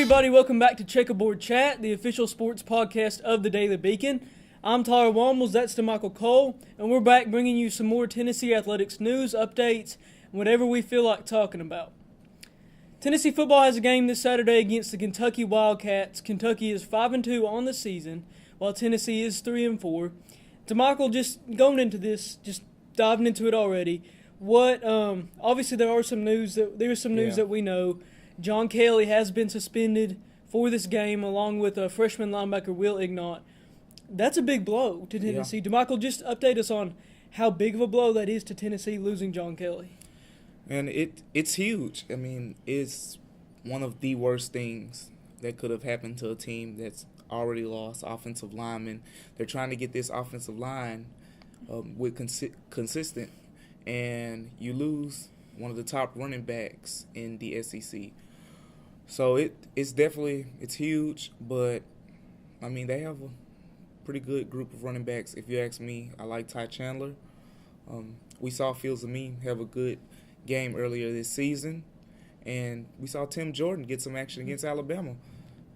everybody, welcome back to Checkerboard Chat, the official sports podcast of the Daily Beacon. I'm Tyler Wombles, that's DeMichael Cole, and we're back bringing you some more Tennessee athletics news, updates, and whatever we feel like talking about. Tennessee football has a game this Saturday against the Kentucky Wildcats. Kentucky is 5-2 on the season, while Tennessee is 3-4. DeMichael, just going into this, just diving into it already. Obviously there is some news that we know. John Kelly has been suspended for this game, along with freshman linebacker Will Ignont. That's a big blow to Tennessee. Yeah. DeMichael, just update us on how big of a blow that is to Tennessee losing John Kelly. And it's huge. I mean, it's one of the worst things that could have happened to a team that's already lost offensive linemen. They're trying to get this offensive line consistent, and you lose one of the top running backs in the SEC. So it's huge, but I mean they have a pretty good group of running backs. If you ask me, I like Ty Chandler. We saw Fields Amin have a good game earlier this season, and we saw Tim Jordan get some action against Alabama.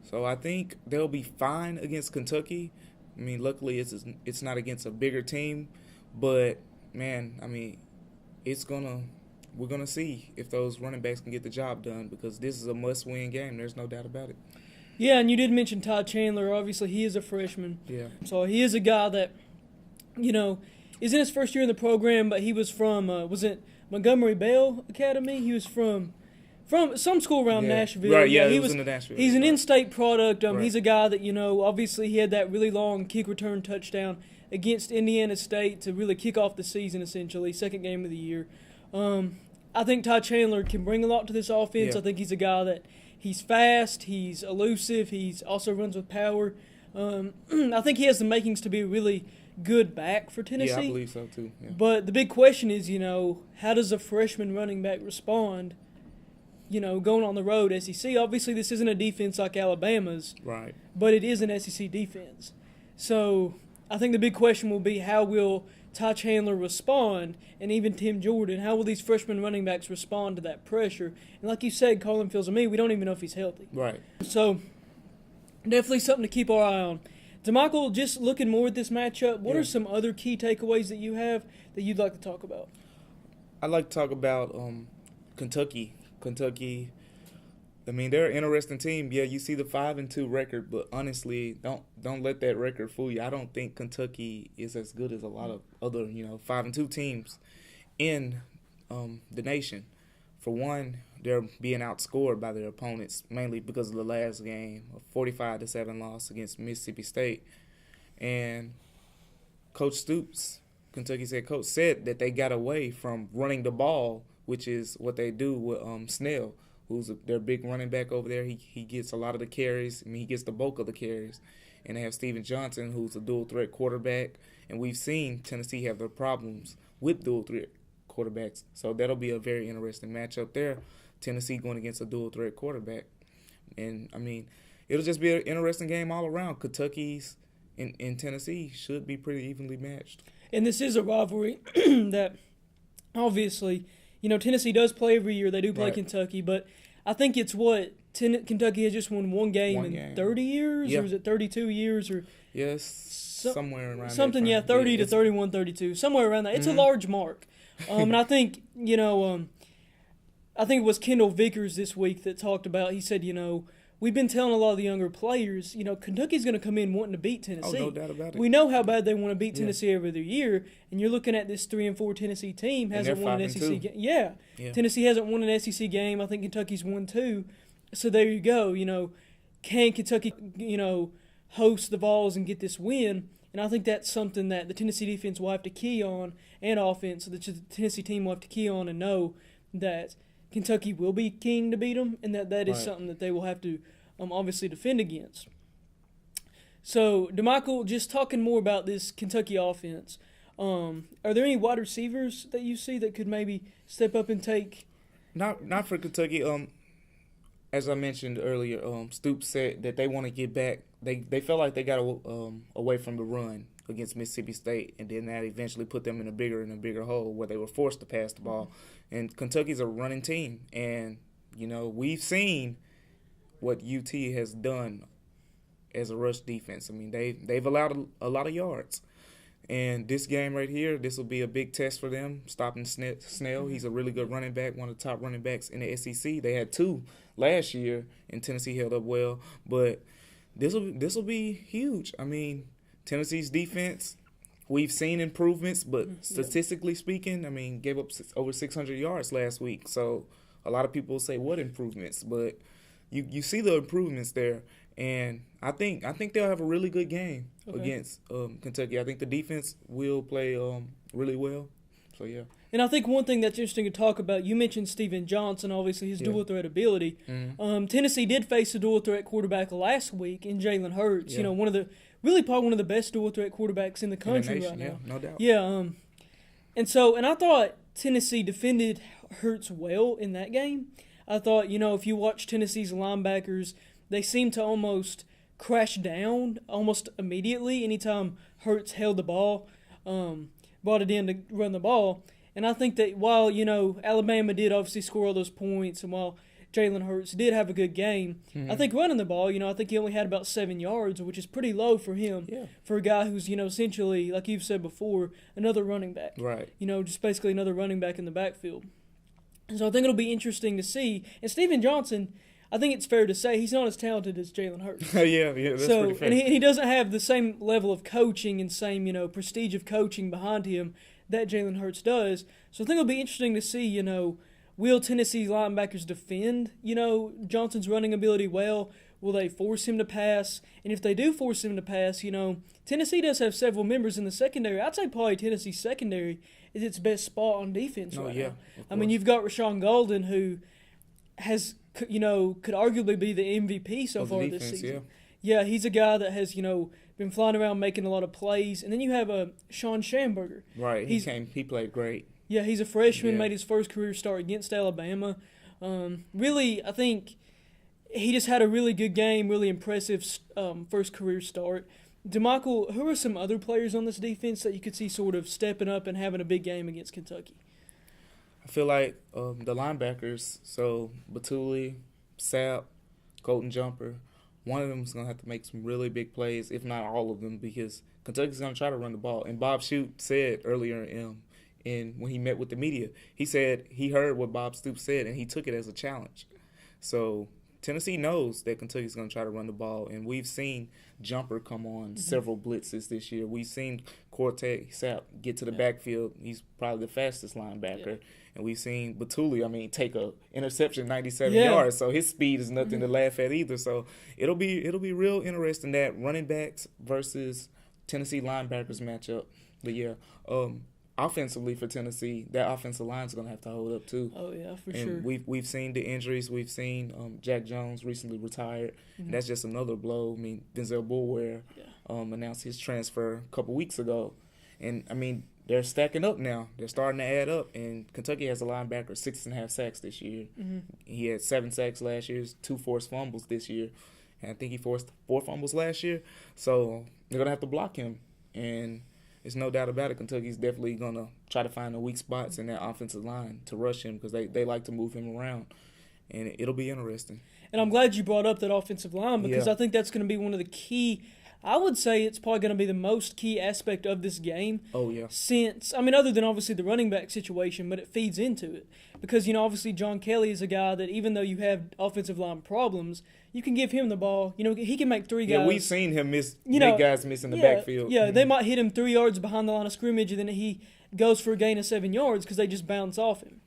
So I think they'll be fine against Kentucky. I mean, luckily it's not against a bigger team, but man, I mean, we're gonna see if those running backs can get the job done, because this is a must-win game. There's no doubt about it. Yeah, and you did mention Ty Chandler. Obviously, he is a freshman. Yeah. So he is a guy that, is in his first year in the program, but he was from, was it Montgomery Bell Academy? He was from some school around Nashville. Right, yeah, he was in the Nashville. He's an in-state product. Right. He's a guy that, obviously he had that really long kick return touchdown against Indiana State to really kick off the season, essentially, second game of the year. I think Ty Chandler can bring a lot to this offense. Yeah. I think he's a guy that he's fast, he's elusive, he's also runs with power. I think he has the makings to be a really good back for Tennessee. Yeah, I believe so too. Yeah. But the big question is, how does a freshman running back respond, going on the road, SEC? Obviously, this isn't a defense like Alabama's. Right. But it is an SEC defense. So I think the big question will be, how will Ty Chandler respond, and even Tim Jordan? How will these freshman running backs respond to that pressure? And like you said, Colin Fields Amin, we don't even know if he's healthy. Right. So definitely something to keep our eye on. DeMichael, just looking more at this matchup, what are some other key takeaways that you have that you'd like to talk about? I'd like to talk about Kentucky. Kentucky, I mean, they're an interesting team. Yeah, you see the 5-2 record, but honestly, don't let that record fool you. I don't think Kentucky is as good as a lot of other 5-2 teams in the nation. For one, they're being outscored by their opponents, mainly because of the last game, a 45-7 loss against Mississippi State. And Coach Stoops, Kentucky's head coach, said that they got away from running the ball, which is what they do with Snell, who's their big running back over there. He gets a lot of the carries. I mean, he gets the bulk of the carries. And they have Steven Johnson, who's a dual-threat quarterback. And we've seen Tennessee have their problems with dual-threat quarterbacks. So that'll be a very interesting matchup there. Tennessee going against a dual-threat quarterback. And, I mean, it'll just be an interesting game all around. Kentucky's in Tennessee should be pretty evenly matched. And this is a rivalry that obviously – Tennessee does play every year. They do play Kentucky, but I think it's Kentucky has just won one game in 30 years, or is it 32 years? Or yes, somewhere around something. That 30 to 31, 32, somewhere around that. It's a large mark, and I think I think it was Kendall Vickers this week that talked about. He said, we've been telling a lot of the younger players, Kentucky's going to come in wanting to beat Tennessee. Oh, no doubt about it. We know how bad they want to beat Tennessee every other year, and you're looking at this 3-4 Tennessee team hasn't won an SEC game. Yeah, Tennessee hasn't won an SEC game. I think Kentucky's won 2. So there you go. Can Kentucky, host the Vols and get this win? And I think that's something that the Tennessee defense will have to key on, and offense, so the Tennessee team will have to key on and know that Kentucky will be king to beat them, and that is something that they will have to obviously defend against. So, DeMichael, just talking more about this Kentucky offense, are there any wide receivers that you see that could maybe step up and take? Not for Kentucky. As I mentioned earlier, Stoops said that they want to get back. They felt like they got away from the run against Mississippi State, and then that eventually put them in a bigger hole where they were forced to pass the ball. And Kentucky's a running team, and we've seen what UT has done as a rush defense. I mean, they've allowed a lot of yards. And this game right here, this will be a big test for them, stopping Snell. He's a really good running back, one of the top running backs in the SEC. They had 2 last year, and Tennessee held up well. But this will be huge. I mean, Tennessee's defense, we've seen improvements, but statistically speaking, I mean, gave up over 600 yards last week. So a lot of people say, what improvements? But you see the improvements there. And I think they'll have a really good game against Kentucky. I think the defense will play really well. So, yeah. And I think one thing that's interesting to talk about, you mentioned Steven Johnson, obviously his dual threat ability. Mm-hmm. Tennessee did face a dual threat quarterback last week in Jalen Hurts. You know, probably one of the best dual threat quarterbacks in the country right now. Yeah, no doubt. Yeah. And I thought Tennessee defended Hurts well in that game. I thought, if you watch Tennessee's linebackers, they seem to almost crash down almost immediately anytime Hurts held the ball, brought it in to run the ball. And I think that while, Alabama did obviously score all those points, and while Jalen Hurts did have a good game, I think running the ball, I think he only had about 7 yards, which is pretty low for him, for a guy who's, essentially, like you've said before, another running back. Right. Just basically another running back in the backfield. So I think it'll be interesting to see. And Steven Johnson, I think it's fair to say he's not as talented as Jalen Hurts. yeah, that's pretty fair. And he doesn't have the same level of coaching and same, prestige of coaching behind him that Jalen Hurts does. So I think it'll be interesting to see, will Tennessee's linebackers defend, Johnson's running ability well? Will they force him to pass? And if they do force him to pass, Tennessee does have several members in the secondary. I'd say probably Tennessee's secondary is its best spot on defense right now. I mean, you've got Rashawn Golden, who has, could arguably be the MVP so far this season. Yeah, he's a guy that has, been flying around making a lot of plays. And then you have Sean Schamberger. Right, he played great. Yeah, he's a freshman, made his first career start against Alabama. Really, I think he just had a really good game, really impressive first career start. DeMichael, who are some other players on this defense that you could see sort of stepping up and having a big game against Kentucky? I feel like the linebackers, so Batuli, Sapp, Colton Jumper, one of them is going to have to make some really big plays, if not all of them, because Kentucky's going to try to run the ball. And Bob Shute said earlier in when he met with the media, he said he heard what Bob Stoops said, and he took it as a challenge. So Tennessee knows that Kentucky's going to try to run the ball, and we've seen Jumper come on several blitzes this year. We've seen Cortez Sapp get to the backfield. He's probably the fastest linebacker. And we've seen Batuli, take a interception 97 yards, so his speed is nothing to laugh at either. So it'll be real interesting, that running backs versus Tennessee linebackers matchup. But offensively for Tennessee, that offensive line is going to have to hold up too. Oh yeah, for and sure. We've seen the injuries. We've seen Jack Jones recently retired. And that's just another blow. Denzel Bulware announced his transfer a couple weeks ago, and they're stacking up now. They're starting to add up. And Kentucky has a linebacker 6.5 sacks this year. He had 7 sacks last year, 2 forced fumbles this year. And I think he forced 4 fumbles last year. So they're going to have to block him. And there's no doubt about it. Kentucky's definitely going to try to find the weak spots in that offensive line to rush him, because they like to move him around. And it'll be interesting. And I'm glad you brought up that offensive line, because I think that's going to be one of the key – I would say it's probably going to be the most key aspect of this game. Oh, yeah. Since, other than obviously the running back situation, but it feeds into it. Because, obviously John Kelly is a guy that even though you have offensive line problems, you can give him the ball. He can make 3 guys. Yeah, we've seen him make guys miss in the backfield. Yeah, they might hit him 3 yards behind the line of scrimmage, and then he goes for a gain of 7 yards because they just bounce off him.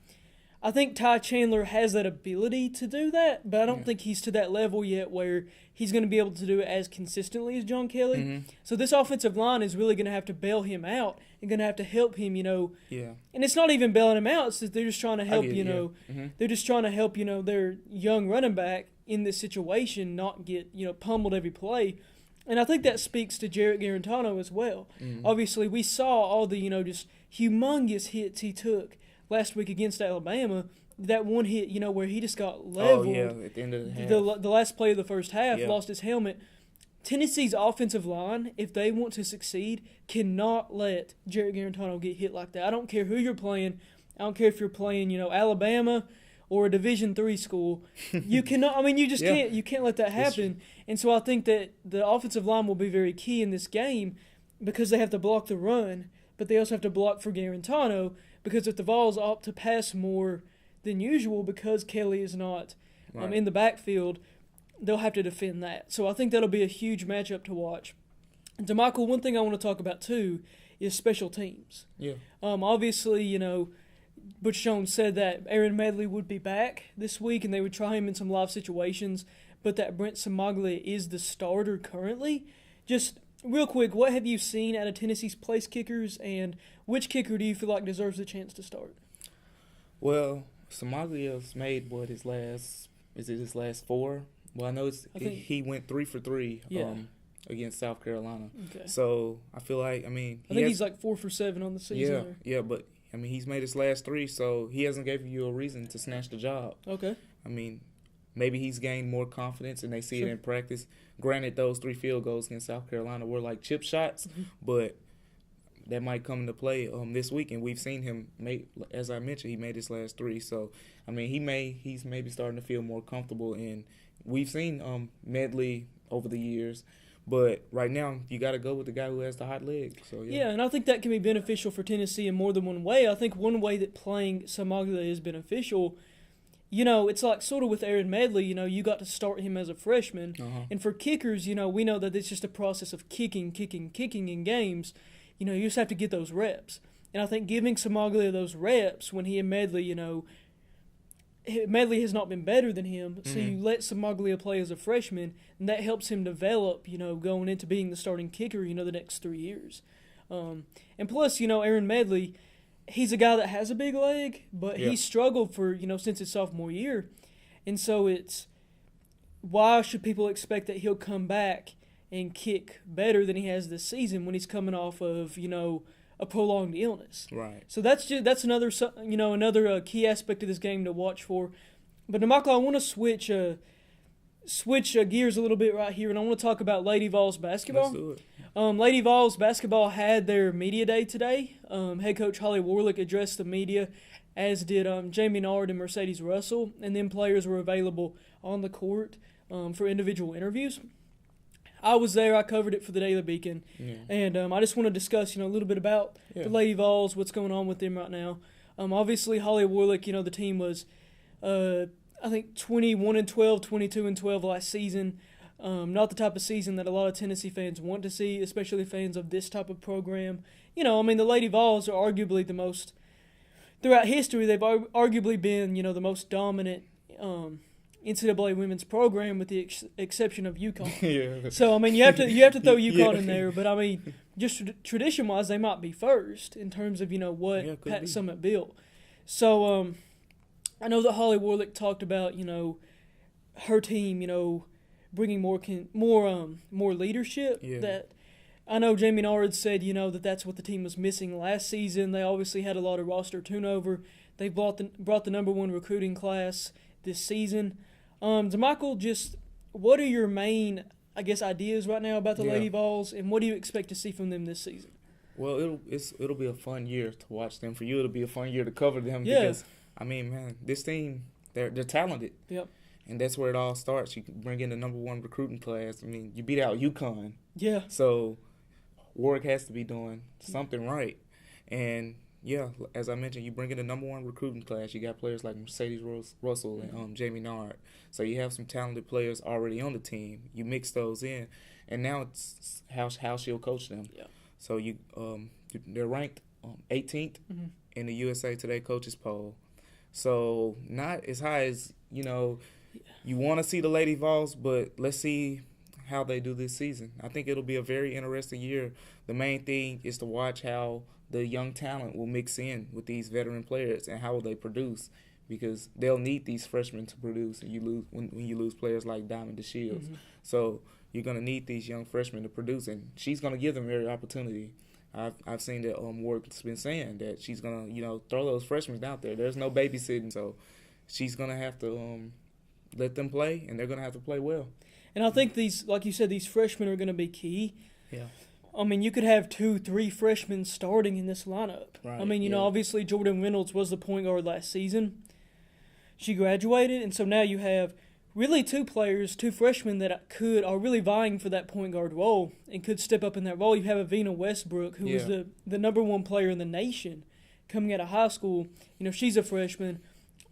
I think Ty Chandler has that ability to do that, but I don't think he's to that level yet where he's going to be able to do it as consistently as John Kelly. So this offensive line is really going to have to bail him out and going to have to help him, And it's not even bailing him out. It's that they're just trying to help, They're just trying to help, their young running back in this situation not get, pummeled every play. And I think that speaks to Jarrett Garantano as well. Obviously, we saw all the, just humongous hits he took last week against Alabama. That one hit, where he just got leveled. Oh, yeah, at the end of the half. The last play of the first half, lost his helmet. Tennessee's offensive line, if they want to succeed, cannot let Jarrett Garantano get hit like that. I don't care who you're playing. I don't care if you're playing, Alabama or a Division III school, you cannot. I mean, you just can't. You can't let that happen. And so I think that the offensive line will be very key in this game because they have to block the run, but they also have to block for Garantano because if the Vols opt to pass more than usual because Kelly is not in the backfield, they'll have to defend that. So I think that'll be a huge matchup to watch. And to Michael, one thing I want to talk about too is special teams. Yeah. Obviously, Butch Jones said that Aaron Medley would be back this week and they would try him in some live situations, but that Brent Samaglia is the starter currently. Just real quick, what have you seen out of Tennessee's place kickers, and which kicker do you feel like deserves a chance to start? Well, Samaglia's made his last 4? Well, I know he went 3 for 3. Against South Carolina. Okay. So I feel like he's like 4 for 7 on the season. Yeah, but he's made his last 3, so he hasn't given you a reason to snatch the job. Okay. Maybe he's gained more confidence and they see it in practice. Granted, those 3 field goals against South Carolina were like chip shots, but that might come into play this week. And we've seen him make, as I mentioned, he made his last 3. So he's maybe starting to feel more comfortable. And we've seen Medley over the years. But right now, you got to go with the guy who has the hot leg. So yeah, and I think that can be beneficial for Tennessee in more than one way. I think one way that playing Samaglia is beneficial, it's like sort of with Aaron Medley, you got to start him as a freshman. And for kickers, we know that it's just a process of kicking in games. You just have to get those reps. And I think giving Samaglia those reps when he and Medley, Medley has not been better than him, so you let Samaglia play as a freshman, and that helps him develop, going into being the starting kicker, the next 3 years. And plus, Aaron Medley, he's a guy that has a big leg, but he struggled for, since his sophomore year. And so why should people expect that he'll come back and kick better than he has this season when he's coming off of, a prolonged illness? Right. So that's another another key aspect of this game to watch for. But Michael, I want to switch gears a little bit right here, and I want to talk about Lady Vols basketball. Let's do it. Lady Vols basketball had their media day today. Head coach Holly Warlick addressed the media, as did Jamie Nard and Mercedes Russell, and then players were available on the court for individual interviews. I was there. I covered it for the Daily Beacon, and I just want to discuss, a little bit about the Lady Vols, what's going on with them right now. Obviously, Holly Warlick, the team was, I think 21-12, 22-12 last season. Not the type of season that a lot of Tennessee fans want to see, especially fans of this type of program. The Lady Vols are arguably the most, throughout history, they've arguably been, the most dominant NCAA women's program, with the exception of UConn. So you have to throw UConn in there, but just tradition-wise, they might be first in terms of what Pat Summitt built. So I know that Holly Warlick talked about her team bringing more leadership. That I know Jamie Nard said that's what the team was missing last season. They obviously had a lot of roster turnover. They brought the number 1 recruiting class this season. Michael, just what are your main, ideas right now about the Lady Vols, and what do you expect to see from them this season? Well, it'll be a fun year to watch them. For you, it'll be a fun year to cover them because, this team, they're talented. Yep. And that's where it all starts. You bring in the number 1 recruiting class. You beat out UConn. Yeah. So Warwick has to be doing something right. And as I mentioned, you bring in the number 1 recruiting class. You got players like Mercedes Russell and Jamie Nard. So you have some talented players already on the team. You mix those in, and now it's how she'll coach them. Yeah. So they're ranked 18th in the USA Today coaches poll. So not as high as you want to see the Lady Vols, but let's see how they do this season. I think it'll be a very interesting year. The main thing is to watch how the young talent will mix in with these veteran players and how will they produce, because they'll need these freshmen to produce, and when you lose players like Diamond DeShields. So you're going to need these young freshmen to produce, and she's going to give them every opportunity. I've seen that Warwick's been saying that she's going to throw those freshmen out there. There's no babysitting, so she's going to have to let them play, and they're going to have to play well. And I think these, like you said, these freshmen are going to be key. Yeah. You could have 2-3 freshmen starting in this lineup. Right, obviously Jordan Reynolds was the point guard last season. she graduated, and so now you have really two freshmen that are really vying for that point guard role and could step up in that role. You have Avina Westbrook, who was the number one player in the nation coming out of high school. She's a freshman.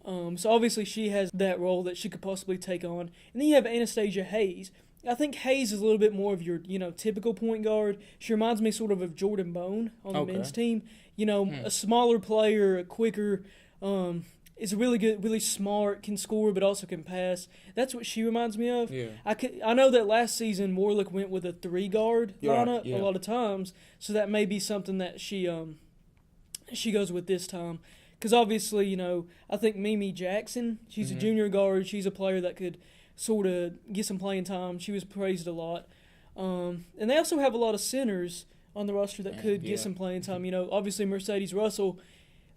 So obviously she has that role that she could possibly take on. And then you have Anastasia Hayes. I think Hayes is a little bit more of your, typical point guard. She reminds me sort of Jordan Bone on the men's team. A smaller player, quicker, is really good, really smart, can score, but also can pass. That's what she reminds me of. Yeah. I know that last season Warlick went with a 3-guard lineup a lot of times, so that may be something that she goes with this time. Because obviously, I think Mimi Jackson, she's a junior guard. She's a player that could sort of get some playing time. She was praised a lot. And they also have a lot of centers on the roster that could get some playing time. Obviously Mercedes Russell,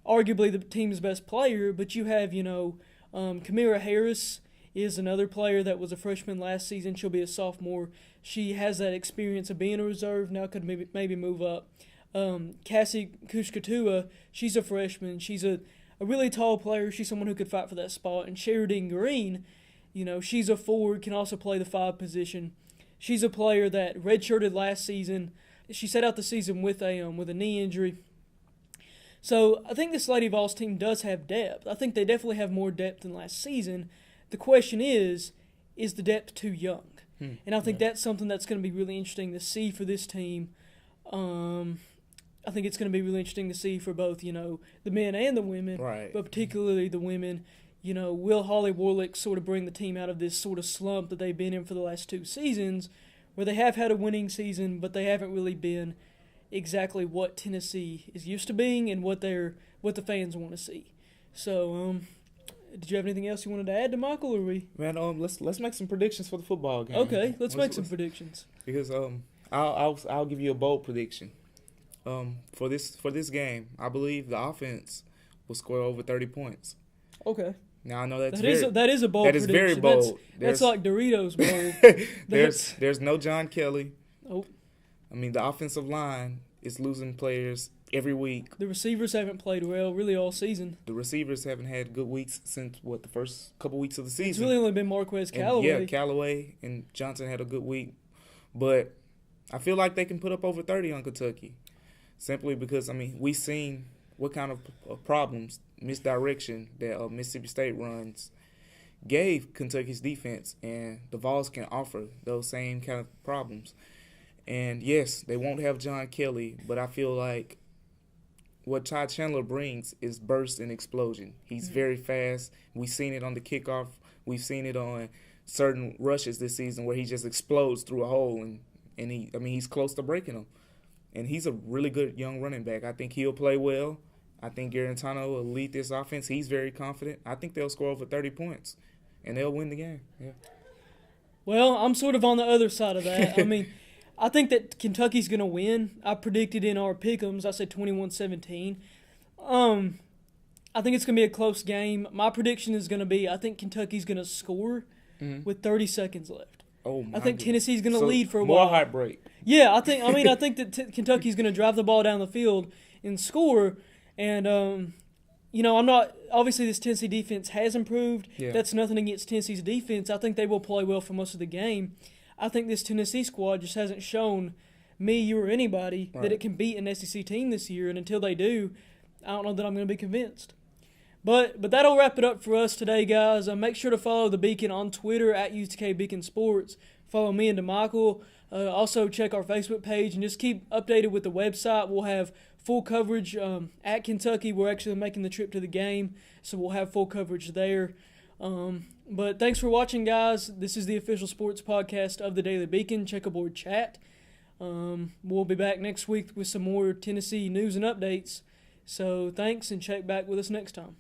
arguably the team's best player, but you have, Kamira Harris is another player that was a freshman last season. She'll be a sophomore. She has that experience of being a reserve. Now could maybe move up. Cassie Kushkatua, she's a freshman. She's a really tall player. She's someone who could fight for that spot. And Sheridan Green, she's a forward, can also play the 5 position. She's a player that redshirted last season. She sat out the season with a knee injury. So I think this Lady Vols team does have depth. I think they definitely have more depth than last season. The question is the depth too young? And I think that's something that's going to be really interesting to see for this team. I think it's going to be really interesting to see for both, the men and the women, right. But particularly the women. Will Holly Warlick sort of bring the team out of this sort of slump that they've been in for the last 2 seasons, where they have had a winning season, but they haven't really been exactly what Tennessee is used to being and what the fans want to see. So, did you have anything else you wanted to add to Michael, or we? Man, let's make some predictions for the football game. Okay, let's make some predictions. Because I'll give you a bold prediction. For this game, I believe the offense will score over 30 points. Okay. Now I know that is a bold. That is very bold. That's like Doritos bold. There's no John Kelly. Oh. I mean, the offensive line is losing players every week. The receivers haven't played well really all season. The receivers haven't had good weeks since the first couple weeks of the season. It's really only been Marquez Callaway. Callaway and Johnson had a good week, but I feel like they can put up over 30 on Kentucky. Simply because, we've seen what kind of problems, misdirection that Mississippi State runs gave Kentucky's defense, and the Vols can offer those same kind of problems. And, yes, they won't have John Kelly, but I feel like what Ty Chandler brings is burst and explosion. He's very fast. We've seen it on the kickoff. We've seen it on certain rushes this season where he just explodes through a hole, and he's close to breaking them. And he's a really good young running back. I think he'll play well. I think Garantano will lead this offense. He's very confident. I think they'll score over 30 points, and they'll win the game. Yeah. Well, I'm sort of on the other side of that. I think that Kentucky's going to win. I predicted in our pick'ems, I said 21-17. I think it's going to be a close game. My prediction is going to be I think Kentucky's going to score with 30 seconds left. Oh my I think goodness. Tennessee's going to lead for a while. More heartbreak. Yeah, I think that Kentucky's going to drive the ball down the field and score. And, I'm not – obviously this Tennessee defense has improved. Yeah. That's nothing against Tennessee's defense. I think they will play well for most of the game. I think this Tennessee squad just hasn't shown me, you, or anybody that it can beat an SEC team this year. And until they do, I don't know that I'm going to be convinced. But that'll wrap it up for us today, guys. Make sure to follow the Beacon on Twitter at UTK Beacon Sports. Follow me and DeMichael. Also check our Facebook page and just keep updated with the website. We'll have full coverage at Kentucky. We're actually making the trip to the game, so we'll have full coverage there. But thanks for watching, guys. This is the official sports podcast of the Daily Beacon, Checkerboard Chat. We'll be back next week with some more Tennessee news and updates. So thanks, and check back with us next time.